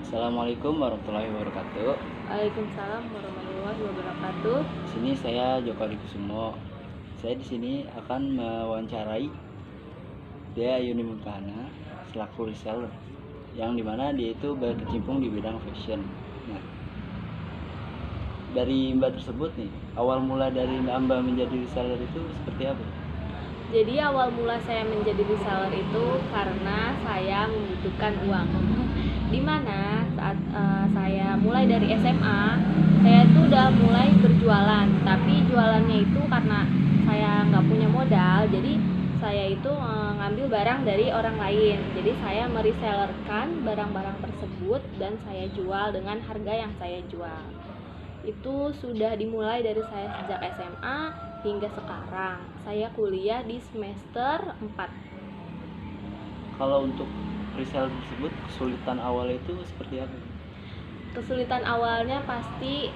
Assalamualaikum warahmatullahi wabarakatuh. Waalaikumsalam warahmatullahi wabarakatuh. Di sini saya Joko Adikusumo. Saya di sini akan mewawancarai Dea Yuni Mukana selaku reseller, yang dimana dia itu berkecimpung di bidang fashion. Nah, dari Mbak tersebut nih, awal mula dari Mbak menjadi reseller itu seperti apa? Jadi awal mula saya menjadi reseller itu karena saya membutuhkan uang. Dimana saat saya mulai dari SMA, saya itu udah mulai berjualan. Tapi jualannya itu karena saya nggak punya modal, jadi saya itu ngambil barang dari orang lain. Jadi saya meresellerkan barang-barang tersebut dan saya jual dengan harga yang saya jual. Itu sudah dimulai dari saya sejak SMA hingga sekarang. Saya kuliah di semester 4. Kalau untuk reseller tersebut, kesulitan awal itu seperti apa? Kesulitan awalnya pasti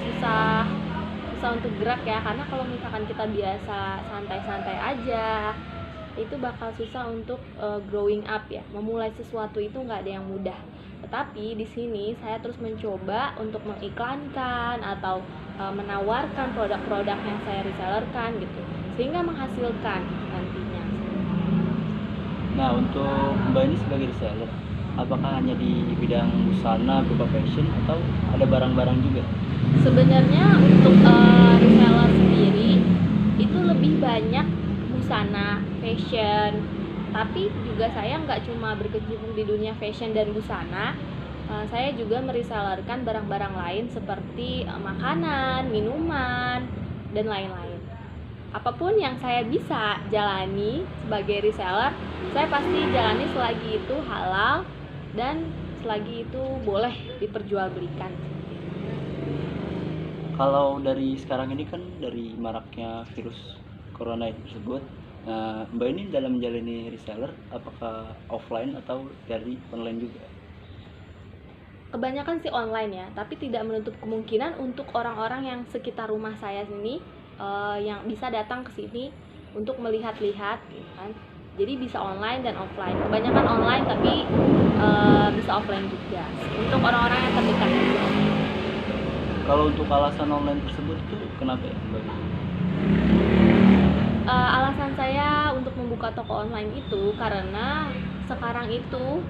susah untuk gerak ya, karena kalau misalkan kita biasa santai-santai aja, itu bakal susah untuk growing up ya. Memulai sesuatu itu nggak ada yang mudah. Tetapi di sini saya terus mencoba untuk mengiklankan atau menawarkan produk-produk yang saya resellerkan gitu, sehingga menghasilkan nantinya. Nah, untuk Mbak ini sebagai reseller, apakah hanya di bidang busana berupa fashion atau ada barang-barang juga? Sebenarnya untuk reseller sendiri itu lebih banyak busana, fashion. Tapi juga saya nggak cuma berkecimpung di dunia fashion dan busana. Saya juga meresellerkan barang-barang lain seperti makanan, minuman, dan lain-lain. Apapun yang saya bisa jalani sebagai reseller, saya pasti jalani selagi itu halal dan selagi itu boleh diperjualbelikan. Kalau dari sekarang ini kan dari maraknya virus corona tersebut, Mbak ini dalam menjalani reseller apakah offline atau dari online juga? Kebanyakan sih online ya, tapi tidak menutup kemungkinan untuk orang-orang yang sekitar rumah saya sini yang bisa datang ke sini untuk melihat-lihat gitu kan. Jadi bisa online dan offline. Kebanyakan online tapi bisa offline juga untuk orang-orang yang terdekat juga. Kalau untuk alasan online tersebut itu kenapa ya, Mbak? Alasan saya untuk membuka toko online itu karena sekarang itu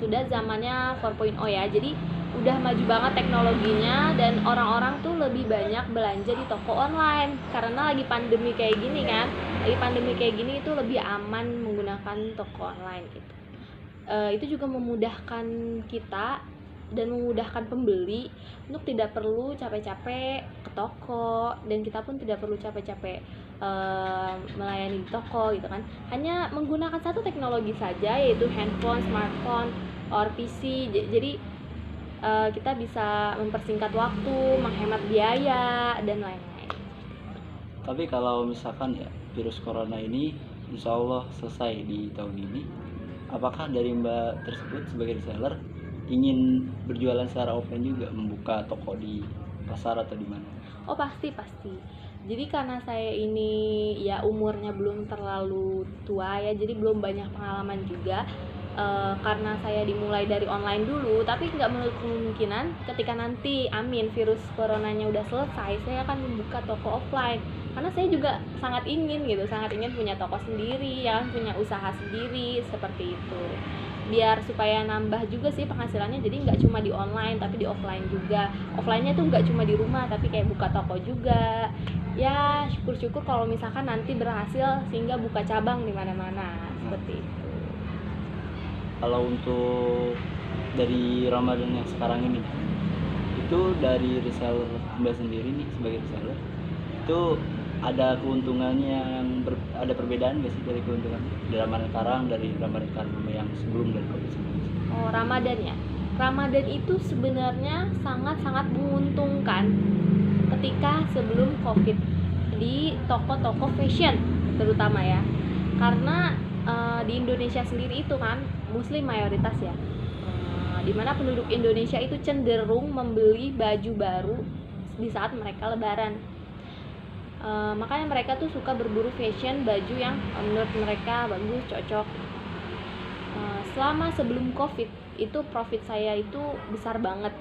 sudah zamannya 4.0 ya, jadi udah maju banget teknologinya dan orang-orang tuh lebih banyak belanja di toko online karena lagi pandemi kayak gini kan. Lagi pandemi kayak gini itu lebih aman menggunakan toko online gitu. Itu juga memudahkan kita dan memudahkan pembeli untuk tidak perlu capek-capek ke toko, dan kita pun tidak perlu capek-capek melayani di toko gitu kan. Hanya menggunakan satu teknologi saja, yaitu handphone, smartphone, or PC. Jadi kita bisa mempersingkat waktu, menghemat biaya, dan lain-lain. Tapi kalau misalkan ya virus corona ini insya Allah selesai di tahun ini, apakah dari Mbak tersebut sebagai reseller ingin berjualan secara offline juga, membuka toko di pasar atau di mana? Oh pasti. Jadi karena saya ini ya umurnya belum terlalu tua ya, jadi belum banyak pengalaman juga. Karena saya dimulai dari online dulu, tapi nggak menutup kemungkinan ketika nanti amin virus coronanya udah selesai, saya akan membuka toko offline. Karena saya juga sangat ingin punya toko sendiri, ya kan, punya usaha sendiri seperti itu. Biar supaya nambah juga sih penghasilannya, jadi nggak cuma di online tapi di offline juga. Offline-nya tuh nggak cuma di rumah tapi kayak buka toko juga. Ya syukur-syukur kalau misalkan nanti berhasil sehingga buka cabang di mana-mana seperti itu. Kalau untuk dari Ramadan yang sekarang ini, itu dari reseller Mbak sendiri nih sebagai reseller, itu ada keuntungannya ada perbedaan nggak sih dari keuntungan dari Ramadan sekarang dari Ramadan sekarang yang sebelum dari COVID-19? Oh, Ramadan ya. Ramadan itu sebenarnya sangat-sangat menguntungkan ketika sebelum Covid di toko-toko fashion terutama ya. Karena di Indonesia sendiri itu kan muslim mayoritas ya. Dimana penduduk Indonesia itu cenderung membeli baju baru di saat mereka lebaran. Makanya mereka tuh suka berburu fashion baju yang menurut mereka bagus, cocok. Selama sebelum COVID itu profit saya itu besar banget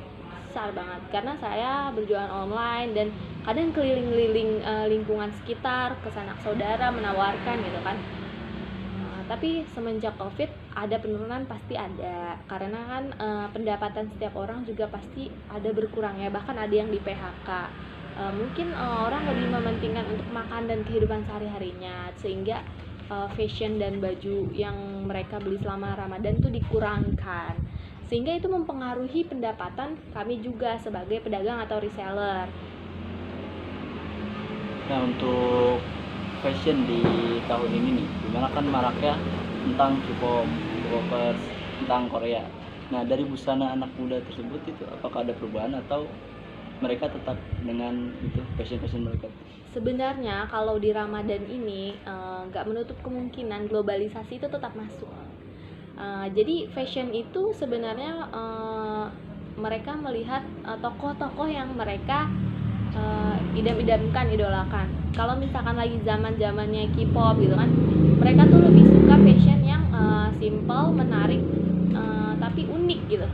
karena saya berjualan online dan kadang keliling-keliling lingkungan sekitar ke sanak saudara menawarkan gitu kan. Tapi semenjak COVID ada penurunan, pasti ada, karena kan pendapatan setiap orang juga pasti ada berkurang ya, bahkan ada yang di PHK. Mungkin orang lebih mementingkan untuk makan dan kehidupan sehari-harinya, sehingga fashion dan baju yang mereka beli selama Ramadan itu dikurangkan, sehingga itu mempengaruhi pendapatan kami juga sebagai pedagang atau reseller. Nah, untuk fashion di tahun ini nih, dimana kan maraknya tentang K-pop, K-popers, tentang Korea. Nah, dari busana anak muda tersebut itu apakah ada perubahan atau mereka tetap dengan itu fashion mereka? Sebenarnya kalau di Ramadan ini nggak menutup kemungkinan globalisasi itu tetap masuk. Jadi fashion itu sebenarnya mereka melihat tokoh-tokoh yang mereka idam-idamkan, idolakan. Kalau misalkan lagi zaman-zamannya K-pop gitu kan, mereka tuh lebih suka fashion yang simple, menarik, tapi unik gitu.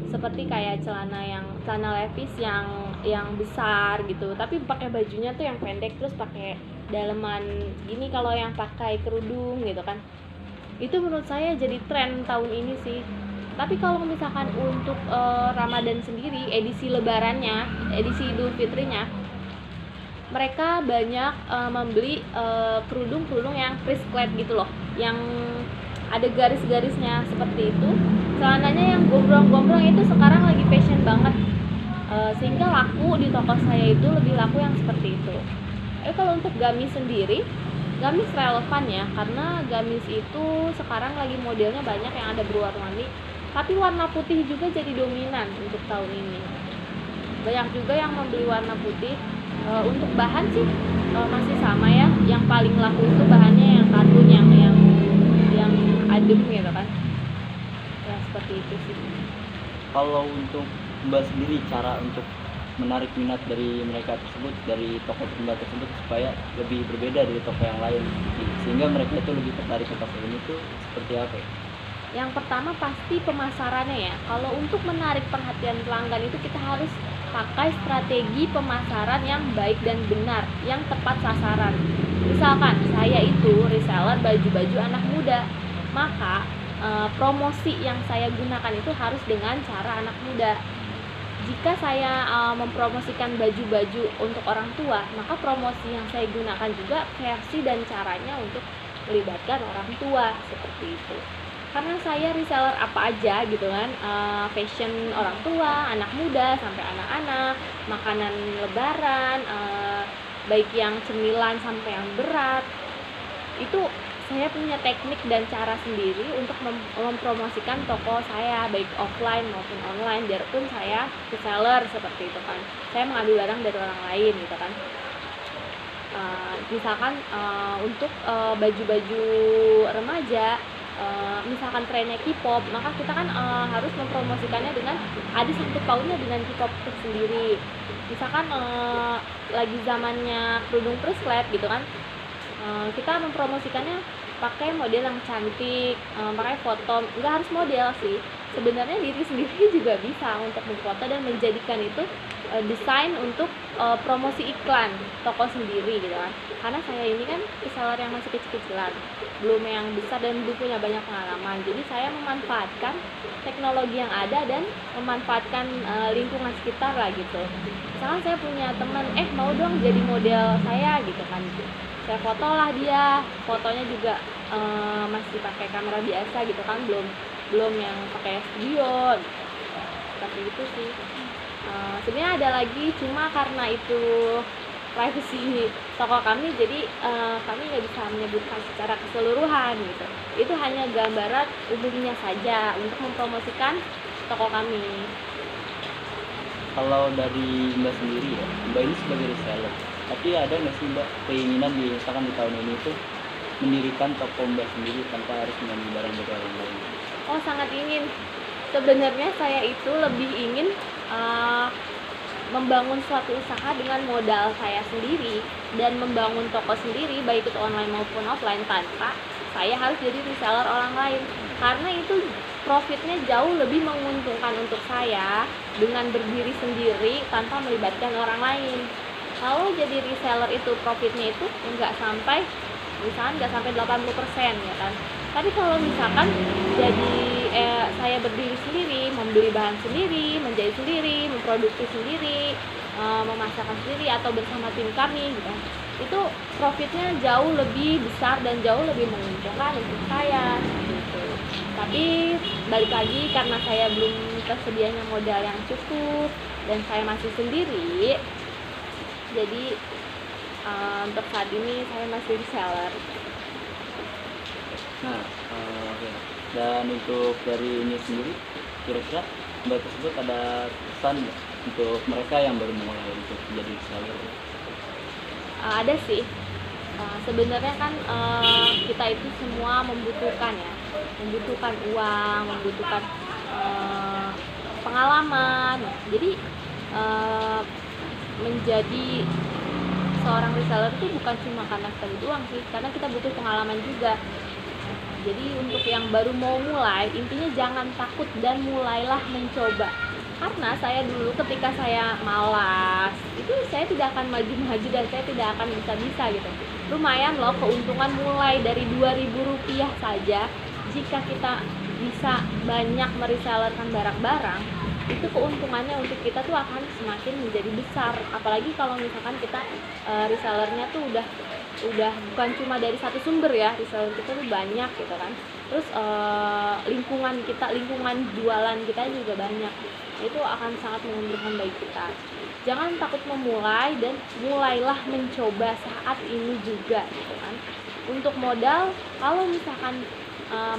Seperti kayak celana levis yang besar gitu, tapi pakai bajunya tuh yang pendek, terus pakai daleman gini kalau yang pakai kerudung gitu kan. Itu menurut saya jadi tren tahun ini sih. Tapi kalau misalkan untuk Ramadan sendiri, edisi lebarannya, edisi Idul Fitrinya, mereka banyak membeli kerudung-kerudung yang prisklet gitu loh, yang ada garis-garisnya seperti itu. Celananya yang gombrong-gombrong itu sekarang lagi fashion banget, sehingga laku di toko saya itu lebih laku yang seperti itu. Kalau untuk gamis sendiri, gamis relevan ya, karena gamis itu sekarang lagi modelnya banyak yang ada berwarna-warni, tapi warna putih juga jadi dominan untuk tahun ini. Banyak juga yang membeli warna putih. Untuk bahan sih masih sama ya, yang paling laku itu bahannya yang katun, yang adem gitu kan ya, seperti itu sih. Kalau untuk Mbak sendiri, cara untuk menarik minat dari mereka tersebut, dari toko Mbak tersebut supaya lebih berbeda dari toko yang lain, sehingga mereka itu lebih tertarik ke toko ini tuh seperti apa ya? Yang pertama pasti pemasarannya ya. Kalau untuk menarik perhatian pelanggan itu kita harus pakai strategi pemasaran yang baik dan benar, yang tepat sasaran. Misalkan saya itu reseller baju-baju anak muda, maka promosi yang saya gunakan itu harus dengan cara anak muda. Jika saya mempromosikan baju-baju untuk orang tua, maka promosi yang saya gunakan juga versi dan caranya untuk melibatkan orang tua, seperti itu. Karena saya reseller apa aja gitu kan, fashion orang tua, anak muda, sampai anak-anak, makanan lebaran, baik yang cemilan sampai yang berat. Itu saya punya teknik dan cara sendiri untuk mempromosikan toko saya, baik offline maupun online, biarpun saya reseller seperti itu kan. Saya mengambil barang dari orang lain gitu kan. Misalkan untuk baju-baju remaja, misalkan trennya K-pop, maka kita kan harus mempromosikannya dengan ada satu pautnya dengan K-pop tersendiri. Misalkan lagi zamannya kerudung prisklet gitu kan, kita mempromosikannya pakai model yang cantik, pakai foto, nggak harus model sih, sebenarnya diri sendiri juga bisa untuk memfoto dan menjadikan itu desain untuk promosi iklan toko sendiri gitu kan. Karena saya ini kan reseller yang masih kecil-kecilan, belum yang besar dan belum punya banyak pengalaman, jadi saya memanfaatkan teknologi yang ada dan memanfaatkan lingkungan sekitar lah gitu. Misalkan saya punya teman, mau dong jadi model saya gitu kan, saya foto lah dia, fotonya juga masih pakai kamera biasa gitu kan, belum yang pakai studio gitu. Seperti itu sih. Sebenarnya ada lagi, cuma karena itu privacy toko kami, jadi kami nggak bisa menyebutkan secara keseluruhan gitu. Itu hanya gambaran umumnya saja untuk mempromosikan toko kami. Kalau dari Mbak sendiri ya, Mbak ini sebagai reseller, tapi ada nggak sih Mbak keinginan misalkan di tahun ini tuh mendirikan toko Mbak sendiri tanpa harus mengambil barang dari orang lain? Oh, sangat ingin. Sebenarnya saya itu lebih ingin membangun suatu usaha dengan modal saya sendiri dan membangun toko sendiri, baik itu online maupun offline, tanpa saya harus jadi reseller orang lain, karena itu profitnya jauh lebih menguntungkan untuk saya dengan berdiri sendiri tanpa melibatkan orang lain. Kalau jadi reseller itu profitnya itu nggak sampai, misalkan nggak sampai 80% ya kan. Tapi kalau misalkan jadi saya berdiri sendiri, membeli bahan sendiri, menjahit sendiri, memproduksi sendiri, memasarkan sendiri atau bersama tim kami gitu, itu profitnya jauh lebih besar dan jauh lebih menguntungkan untuk saya gitu. Tapi balik lagi, karena saya belum tersedianya modal yang cukup dan saya masih sendiri, jadi untuk saat ini saya masih reseller. Nah, oke. Dan untuk dari ini sendiri, kira-kira Mbak tersebut ada pesan nggak untuk mereka yang baru mulai untuk menjadi reseller? Ada sih. Sebenarnya kan kita itu semua membutuhkan ya, membutuhkan uang, membutuhkan pengalaman. Jadi menjadi seorang reseller itu bukan cuma karena sekali doang sih, karena kita butuh pengalaman juga. Jadi untuk yang baru mau mulai, intinya jangan takut dan mulailah mencoba. Karena saya dulu ketika saya malas, itu saya tidak akan maju-maju dan saya tidak akan bisa-bisa gitu. Lumayan loh keuntungan mulai dari Rp2.000 saja. Jika kita bisa banyak meresellerkan barang-barang, itu keuntungannya untuk kita tuh akan semakin menjadi besar. Apalagi kalau misalkan kita resellernya tuh udah bukan cuma dari satu sumber ya, reseller kita tuh banyak gitu kan. Terus lingkungan jualan kita juga banyak, itu akan sangat menguntungkan bagi kita. Jangan takut memulai dan mulailah mencoba saat ini juga gitu kan. Untuk modal, kalau misalkan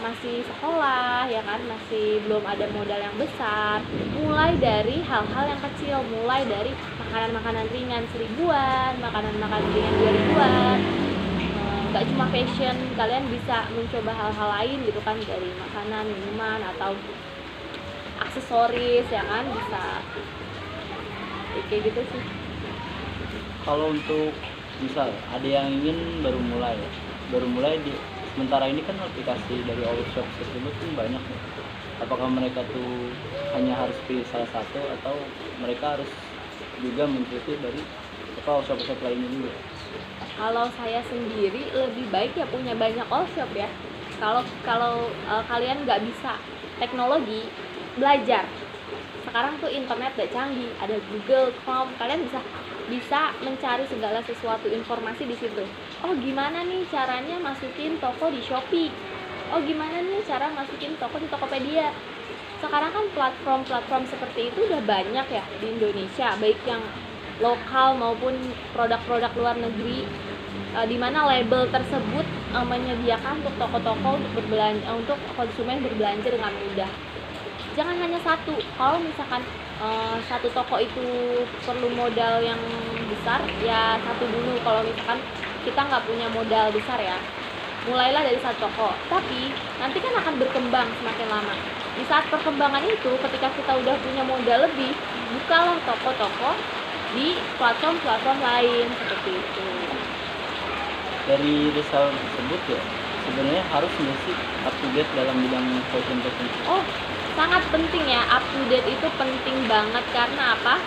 masih sekolah ya kan, masih belum ada modal yang besar, mulai dari hal-hal yang kecil, mulai dari makanan-makanan ringan 1.000-an, makanan-makanan ringan 2.000-an. Nggak cuma fashion, kalian bisa mencoba hal-hal lain gitu kan, dari makanan, minuman, atau aksesoris ya kan, bisa kayak gitu sih. Kalau untuk misal ada yang ingin baru mulai di sementara ini kan aplikasi dari workshop tersebut pun banyak ya. Apakah mereka tuh hanya harus pilih salah satu atau mereka harus juga mengikuti dari workshop lainnya juga? Kalau saya sendiri lebih baik ya punya banyak workshop ya. Kalau kalian nggak bisa teknologi, belajar. Sekarang tuh internet udah canggih, ada Google, Chrome, kalian bisa mencari segala sesuatu informasi di situ. Oh gimana nih caranya masukin toko di Shopee? Oh gimana nih cara masukin toko di Tokopedia? Sekarang kan platform seperti itu udah banyak ya di Indonesia, baik yang lokal maupun produk-produk luar negeri, di mana label tersebut menyediakan untuk toko-toko untuk berbelanja, untuk konsumen berbelanja dengan mudah. Jangan hanya satu. Kalau misalkan satu toko itu perlu modal yang besar, ya satu dulu. Kalau misalkan kita nggak punya modal besar ya, mulailah dari satu toko. Tapi nanti kan akan berkembang semakin lama. Di saat perkembangan itu, ketika kita udah punya modal lebih, bukalah toko-toko di platform-platform lain seperti itu. Dari reseller tersebut ya, sebenarnya harus nggak sih up to date dalam bidang fashion? Oh, sangat penting ya, up to date itu penting banget. Karena apa?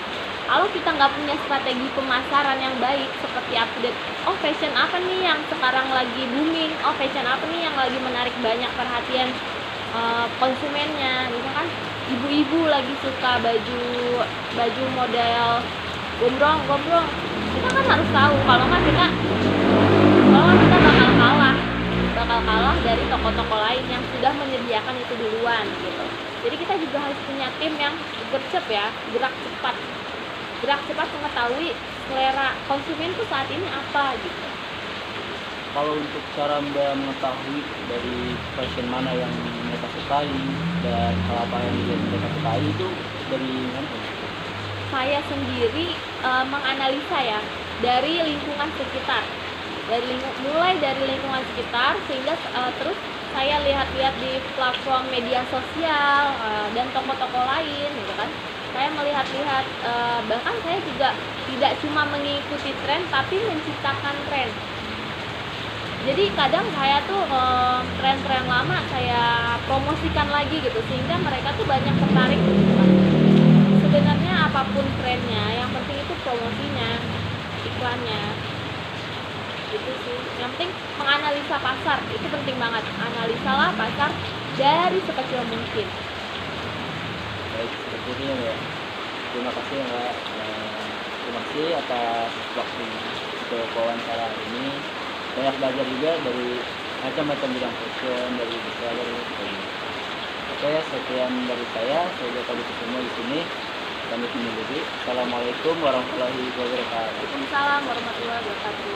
Kalau kita nggak punya strategi pemasaran yang baik, seperti up to date, oh fashion apa nih yang sekarang lagi booming, oh fashion apa nih yang lagi menarik banyak perhatian konsumennya, misalkan ibu-ibu lagi suka baju model gombrong, kita kan harus tahu, kalau nggak kita bakal kalah dari toko-toko lain yang sudah menyediakan itu duluan gitu. Jadi kita juga harus punya tim yang gercep ya, gerak cepat mengetahui selera konsumen tuh saat ini apa gitu. Kalau untuk cara Mbak mengetahui dari fashion mana yang mereka sukai dan hal apa yang mereka sukai itu dari mana? Saya sendiri menganalisa ya dari lingkungan sekitar, mulai dari lingkungan sekitar, sehingga terus saya lihat-lihat di platform media sosial dan toko-toko lain gitu kan. Saya melihat-lihat, bahkan saya juga tidak cuma mengikuti tren tapi menciptakan tren. Jadi kadang saya tuh tren-tren lama saya promosikan lagi gitu, sehingga mereka tuh banyak tertarik. Sebenarnya apapun trennya, yang penting itu promosinya, iklannya, gitu sih. Yang penting menganalisa pasar, itu penting banget. Analisalah pasar dari sekecil mungkin. Baik, seperti ini ya Mbak. Terima kasih ya Mbak. Terima kasih atas waktunya untuk wawancara ini. Banyak belajar juga dari macam-macam bidang fashion, dari desainer. Oke, sekian dari saya. Saya Jaka Kusuma di sini. Pamit undur diri. Assalamualaikum warahmatullahi wabarakatuh. Waalaikumsalam warahmatullahi wabarakatuh.